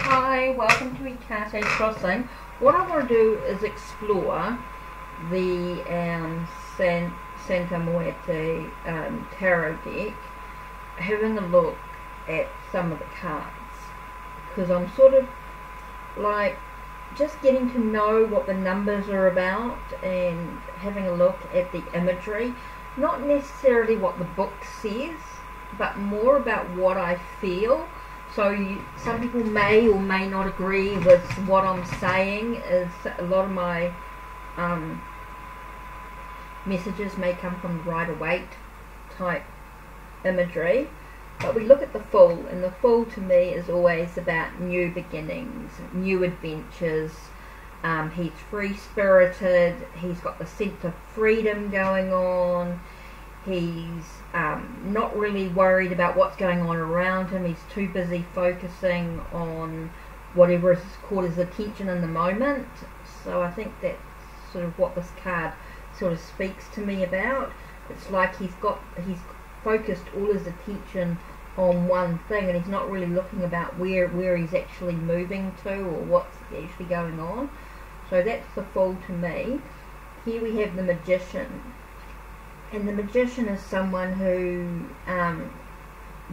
Hi, welcome to Ikate Crossing. What I want to do is explore the Santa Muerte Tarot deck, having a look at some of the cards, because I'm sort of like just getting to know what the numbers are about and having a look at the imagery, not necessarily what the book says, but more about what I feel. So some people may or may not agree with what I'm saying. Is a lot of my messages may come from Rider-Waite type imagery, but we look at the Fool, and the Fool to me is always about new beginnings, new adventures. He's free-spirited, he's got the sense of freedom going on. He's not really worried about what's going on around him. He's too busy focusing on whatever is caught his attention in the moment. So I think that's sort of what this card sort of speaks to me about. It's like he's focused all his attention on one thing, and he's not really looking about where he's actually moving to or what's actually going on. So that's the Fool to me. Here we have the Magician. And the Magician is someone who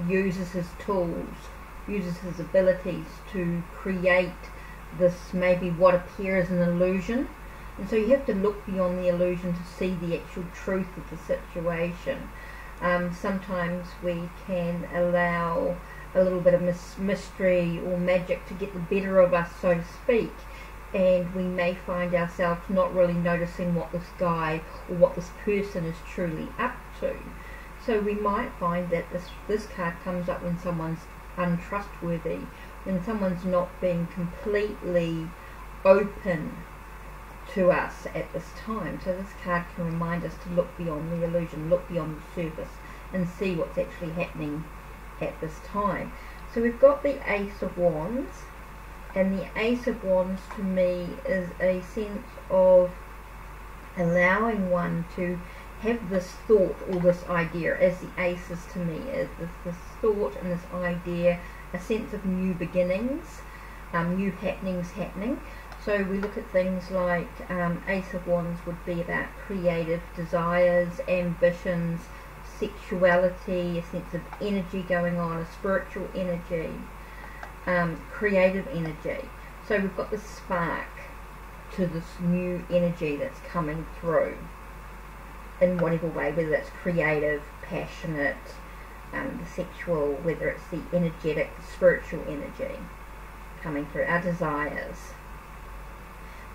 uses his tools, uses his abilities to create this, maybe what appears an illusion. And so you have to look beyond the illusion to see the actual truth of the situation. Sometimes we can allow a little bit of mystery or magic to get the better of us, so to speak. And we may find ourselves not really noticing what this guy or what this person is truly up to. So we might find that this card comes up when someone's untrustworthy, when someone's not being completely open to us at this time. So this card can remind us to look beyond the illusion, look beyond the surface, and see what's actually happening at this time. So we've got the Ace of Wands. And the Ace of Wands to me is a sense of allowing one to have this thought or this idea, as the Ace is to me, is this thought and this idea, a sense of new beginnings, new happenings happening. So we look at things like Ace of Wands would be about creative desires, ambitions, sexuality, a sense of energy going on, a spiritual energy. Creative energy. So we've got the spark to this new energy that's coming through in whatever way, whether it's creative, passionate, the sexual, whether it's the energetic, the spiritual energy coming through, our desires.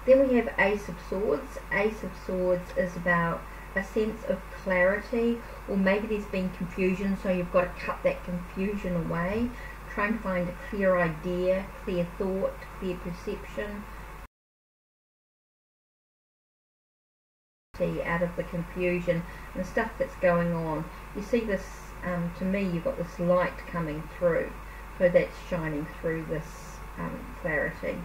Then we have Ace of Swords. Ace of Swords is about a sense of clarity, or maybe there's been confusion, so you've got to cut that confusion away. Trying to find a clear idea, clear thought, clear perception out of the confusion and the stuff that's going on. You see this, to me, you've got this light coming through, so that's shining through this clarity.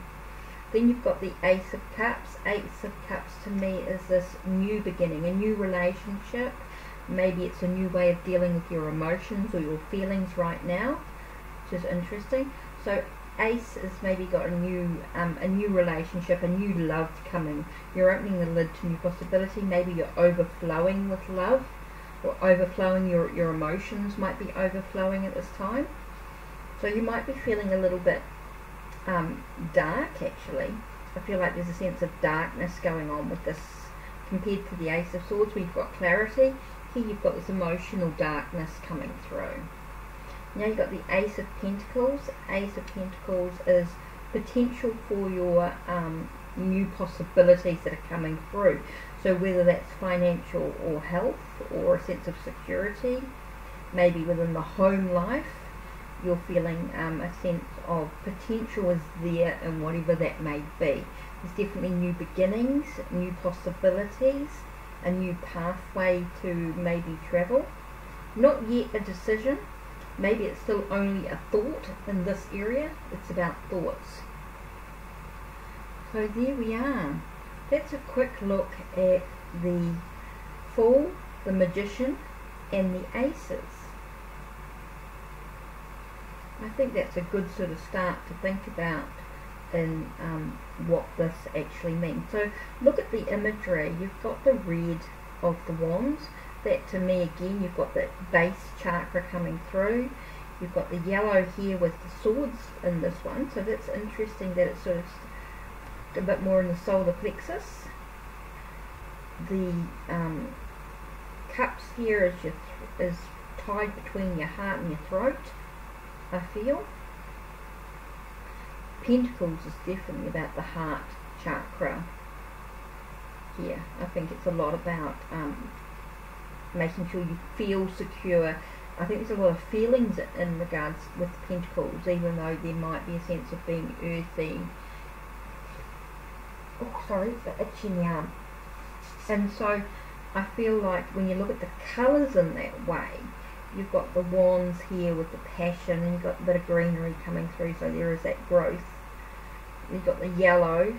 Then you've got the Ace of Cups. Ace of Cups to me is this new beginning, a new relationship. Maybe it's a new way of dealing with your emotions or your feelings right now, which is interesting. So Ace has maybe got a new relationship, a new love coming. You're opening the lid to new possibility. Maybe you're overflowing with love, or overflowing, your emotions might be overflowing at this time. So you might be feeling a little bit dark, actually. I feel like there's a sense of darkness going on with this compared to the Ace of Swords, where you've got clarity. Here you've got this emotional darkness coming through. Now you've got the Ace of Pentacles. Ace of Pentacles is potential for your new possibilities that are coming through. So whether that's financial or health or a sense of security, maybe within the home life, you're feeling a sense of potential is there in whatever that may be. There's definitely new beginnings, new possibilities, a new pathway to maybe travel. Not yet a decision. Maybe it's still only a thought in this area. It's about thoughts. So there we are. That's a quick look at the Fool, the Magician, and the Aces. I think that's a good sort of start to think about in what this actually means. So look at the imagery. You've got the red of the wands. That to me again, you've got that base chakra coming through. You've got the yellow here with the swords in this one. So that's interesting that it's sort of a bit more in the solar plexus. The cups here is tied between your heart and your throat, I feel. Pentacles is definitely about the heart chakra here. I think it's a lot about making sure you feel secure. I think there's a lot of feelings in regards with Pentacles, even though there might be a sense of being earthy. Oh, sorry, it's an itch in the arm. And so I feel like when you look at the colours in that way, you've got the wands here with the passion, and you've got a bit of greenery coming through, so there is that growth. You've got the yellow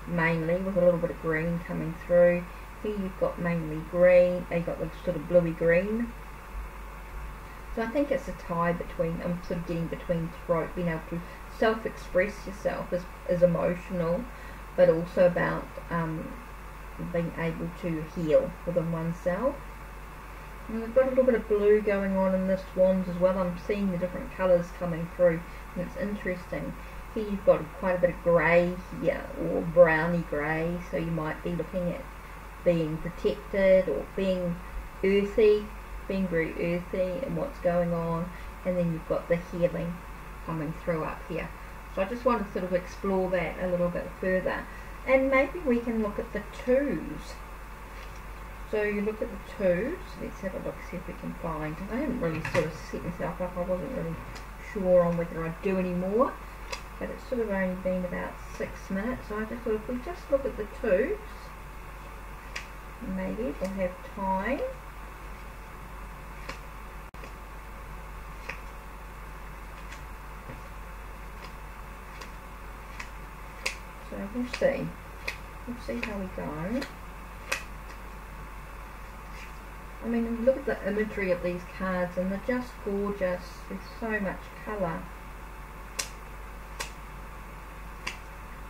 mainly with a little bit of green coming through. Here you've got mainly green, you've got the sort of bluey green. So I think it's a tie between, I'm sort of getting between throat, being able to self-express yourself is emotional, but also about being able to heal within oneself. And we've got a little bit of blue going on in this wands as well. I'm seeing the different colours coming through, and it's interesting. Here you've got quite a bit of grey here, or browny grey, so you might be looking at being protected or being earthy, being very earthy in what's going on. And then you've got the healing coming through up here. So I just want to sort of explore that a little bit further. And maybe we can look at the twos. So you look at the twos. Let's have a look, see if we can find. I haven't really sort of set myself up. I wasn't really sure on whether I'd do any more, but it's sort of only been about 6 minutes. So I just thought if we just look at the twos, maybe we'll have time. So we'll see. We'll see how we go. I mean, look at the imagery of these cards, and they're just gorgeous. There's so much colour.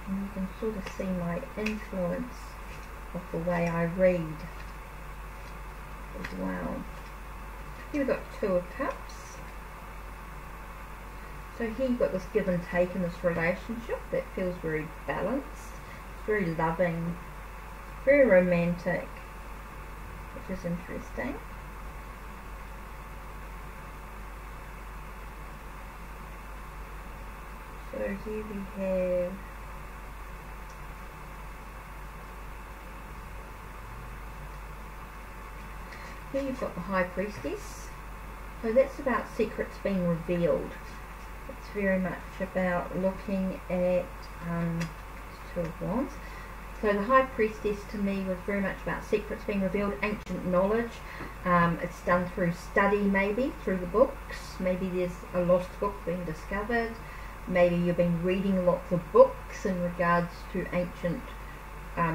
And you can sort of see my influence of the way I read as well. Here we've got Two of Cups. So here you've got this give and take in this relationship that feels very balanced. It's very loving, very romantic, which is interesting. So here we have here you've got the High Priestess. So that's about secrets being revealed. It's very much about looking at Two of Wands. So the High Priestess to me was very much about secrets being revealed, ancient knowledge. It's done through study, maybe through the books. Maybe there's a lost book being discovered. Maybe you've been reading lots of books in regards to ancient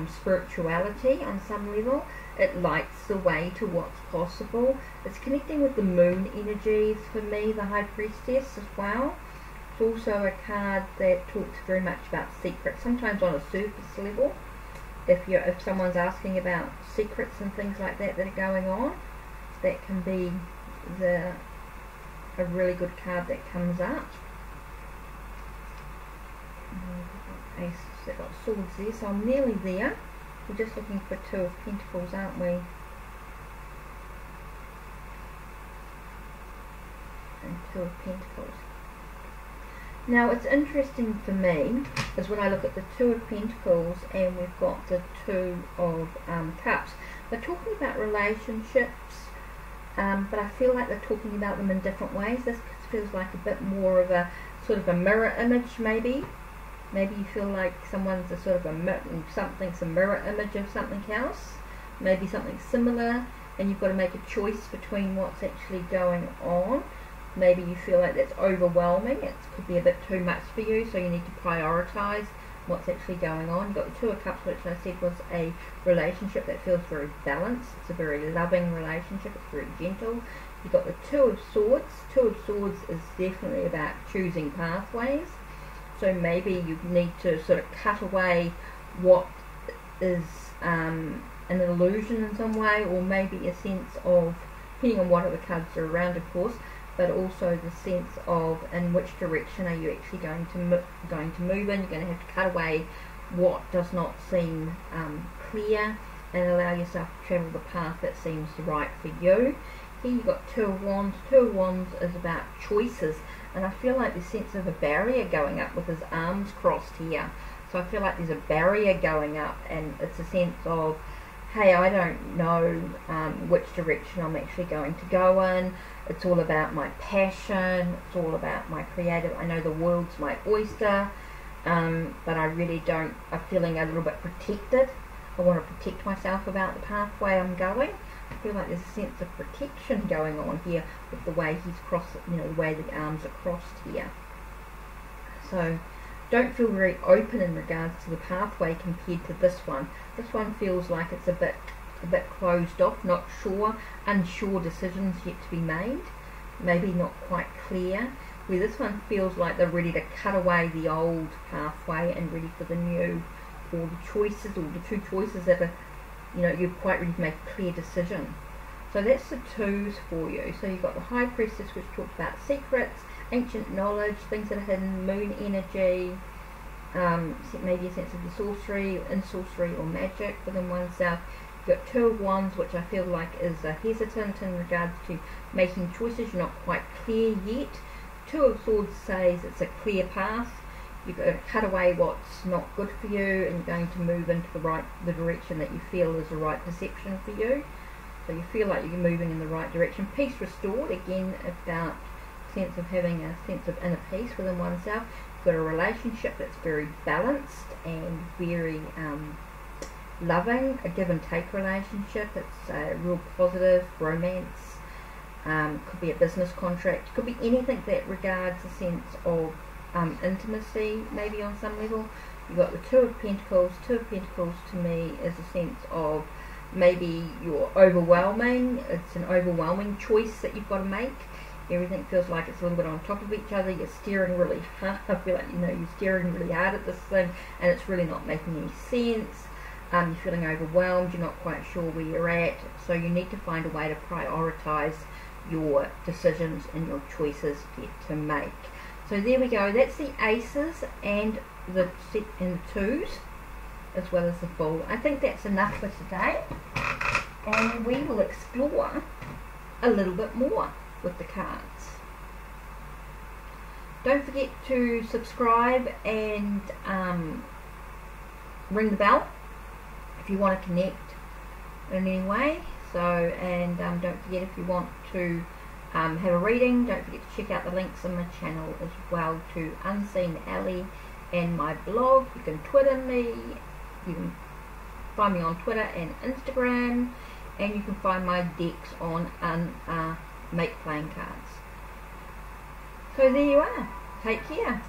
spirituality on some level. It lights the way to what's possible. It's connecting with the moon energies for me, the High Priestess as well. It's also a card that talks very much about secrets, sometimes on a surface level. If someone's asking about secrets and things like that that are going on, that can be a really good card that comes up. Ace, they've got swords there, so I'm nearly there. We're just looking for Two of Pentacles, aren't we? And Two of Pentacles. Now it's interesting for me is when I look at the Two of Pentacles and we've got the Two of Cups. They're talking about relationships, but I feel like they're talking about them in different ways. This feels like a bit more of a sort of a mirror image, maybe. Maybe you feel like someone's a sort of a mirror image of something else, maybe something similar, and you've got to make a choice between what's actually going on. Maybe you feel like that's overwhelming, it could be a bit too much for you, so you need to prioritise what's actually going on. You've got the Two of Cups, which I said was a relationship that feels very balanced. It's a very loving relationship, it's very gentle. You've got the Two of Swords. Two of Swords is definitely about choosing pathways. So maybe you need to sort of cut away what is an illusion in some way, or maybe a sense of, depending on what other cards are around, of course, but also the sense of in which direction are you actually going to move in. You're going to have to cut away what does not seem clear and allow yourself to travel the path that seems right for you. Here you've got Two of Wands. Two of Wands is about choices, and I feel like there's a sense of a barrier going up with his arms crossed here. So I feel like there's a barrier going up, and it's a sense of, hey, I don't know which direction I'm actually going to go in. It's all about my passion. It's all about my creative. I know the world's my oyster, but I really don't. I'm feeling a little bit protected. I want to protect myself about the pathway I'm going. I feel like there's a sense of protection going on here with the way he's crossed, the way the arms are crossed here. So don't feel very open in regards to the pathway compared to this one. This one feels like it's a bit closed off, not sure, unsure decisions yet to be made, maybe not quite clear. Where this one feels like they're ready to cut away the old pathway and ready for the new, or the choices, or the two choices that are, you're quite ready to make a clear decision. So that's the twos for you. So you've got the High Priestess, which talks about secrets, ancient knowledge, things that are hidden, moon energy, maybe a sense of the sorcery or magic within oneself. You've got Two of Wands, which I feel like is hesitant in regards to making choices. You're not quite clear yet. Two of Swords says it's a clear path. You're going to cut away what's not good for you, and you're going to move into the direction that you feel is the right perception for you. So you feel like you're moving in the right direction. Peace restored, again about sense of having a sense of inner peace within oneself. You've got a relationship that's very balanced and very loving, a give and take relationship. It's a real positive romance. Could be a business contract, could be anything that regards a sense of intimacy, maybe on some level. You've got the Two of Pentacles. Two of Pentacles to me is a sense of maybe you're overwhelming. It's an overwhelming choice that you've got to make. Everything feels like it's a little bit on top of each other. You're steering really hard. I feel like you're steering really hard at this thing, and it's really not making any sense. You're feeling overwhelmed. You're not quite sure where you're at. So you need to find a way to prioritize your decisions and your choices to make. So there we go. That's the aces and the twos, as well as the Fool. I think that's enough for today, and we will explore a little bit more with the cards. Don't forget to subscribe and ring the bell if you want to connect in any way. So, and don't forget, if you want to have a reading, don't forget to check out the links in my channel as well to Unseen Alley and my blog. You can Twitter me, you can find me on Twitter and Instagram, and you can find my decks on Make Playing Cards. So there you are. Take care.